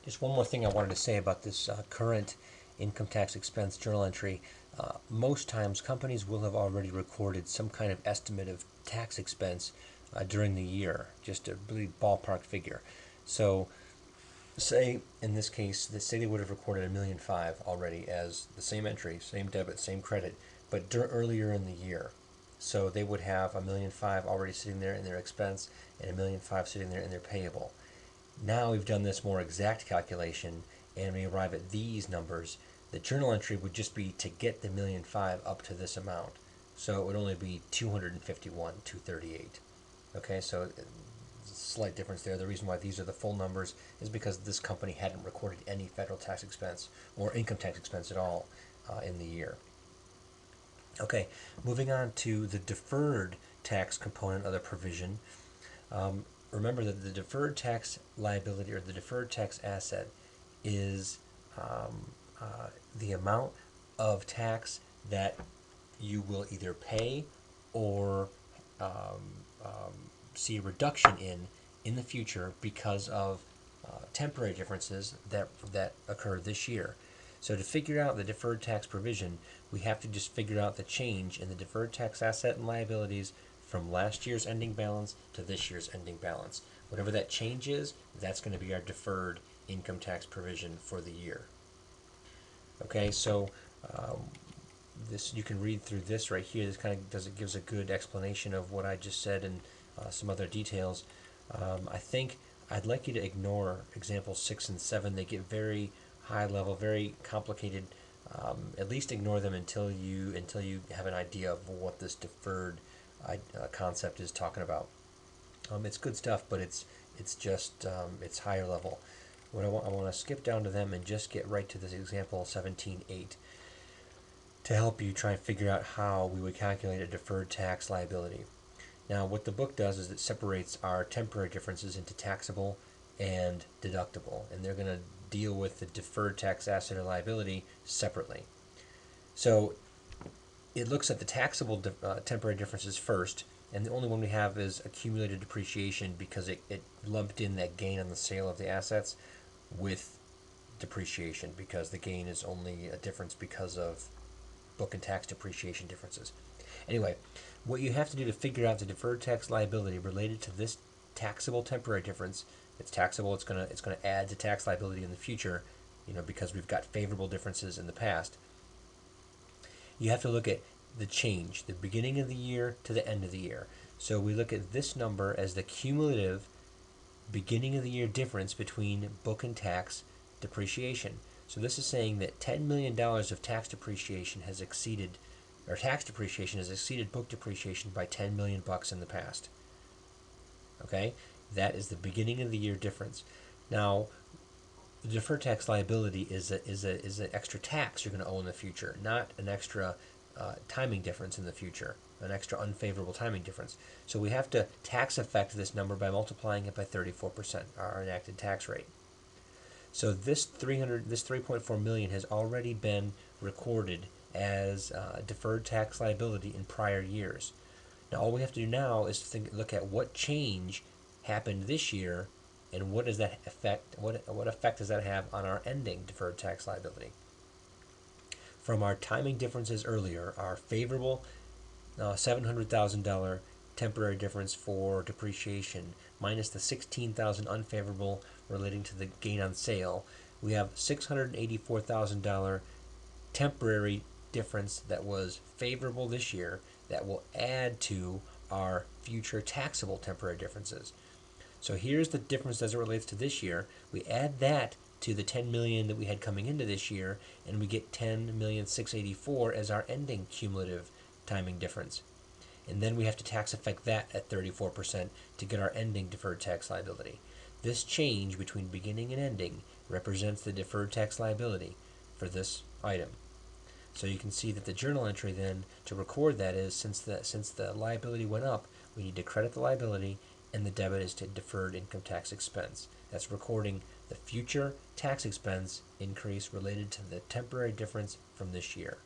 Just one more thing I wanted to say about this current income tax expense journal entry. Most times, companies will have already recorded some kind of estimate of tax expense during the year, just a really ballpark figure. So, say in this case, say they would have recorded $1,500,000 already as the same entry, same debit, same credit, but earlier in the year. So they would have $1,500,000 already sitting there in their expense and $1,500,000 sitting there in their payable. Now we've done this more exact calculation and we arrive at these numbers. The journal entry would just be to get the $1,500,000 up to this amount. So it would only be 251,238. Okay, so slight difference there. The reason why these are the full numbers is because this company hadn't recorded any federal tax expense or income tax expense at all in the year. Okay, moving on to the deferred tax component of the provision. Remember that the deferred tax liability or the deferred tax asset is the amount of tax that you will either pay or see a reduction in the future because of temporary differences that occur this year. So to figure out the deferred tax provision, we have to just figure out the change in the deferred tax asset and liabilities from last year's ending balance to this year's ending balance. Whatever that change is, that's going to be our deferred income tax provision for the year. Okay, so this you can read through this right here. This kind of gives a good explanation of what I just said and some other details. I think I'd like you to ignore examples 6 and 7. They get very high level, very complicated. At least ignore them until you have an idea of what this deferred concept is talking about. It's good stuff, but it's just it's higher level. What I want to skip down to them and just get right to this example 17.8 to help you try and figure out how we would calculate a deferred tax liability. Now, what the book does is it separates our temporary differences into taxable and deductible, and they're going to deal with the deferred tax asset or liability separately. So it looks at the taxable temporary differences first, and the only one we have is accumulated depreciation because it lumped in that gain on the sale of the assets with depreciation because the gain is only a difference because of book and tax depreciation differences. Anyway, what you have to do to figure out the deferred tax liability related to this taxable temporary difference, it's taxable, it's going to add to tax liability in the future, because we've got favorable differences in the past. You have to look at the change, the beginning of the year to the end of the year. So we look at this number as the cumulative beginning of the year difference between book and tax depreciation. So this is saying that $10 million of tax depreciation has exceeded book depreciation by $10 million in the past. Okay, that is the beginning of the year difference. Now, the deferred tax liability is an extra tax you're going to owe in the future, not an extra timing difference in the future, an extra unfavorable timing difference. So we have to tax affect this number by multiplying it by 34%, our enacted tax rate. So this 3.4 million has already been recorded as deferred tax liability in prior years. Now all we have to do now is look at what change happened this year and what does that affect? What effect does that have on our ending deferred tax liability? From our timing differences earlier, our favorable $700,000 temporary difference for depreciation minus the $16,000 unfavorable relating to the gain on sale, we have $684,000 temporary difference that was favorable this year that will add to our future taxable temporary differences. So here's the difference as it relates to this year. We add that to the $10 million that we had coming into this year, and we get $10,684,000 as our ending cumulative timing difference. And then we have to tax affect that at 34% to get our ending deferred tax liability. This change between beginning and ending represents the deferred tax liability for this item. So you can see that the journal entry then to record that is since the liability went up, we need to credit the liability and the debit is to deferred income tax expense. That's recording the future tax expense increase related to the temporary difference from this year.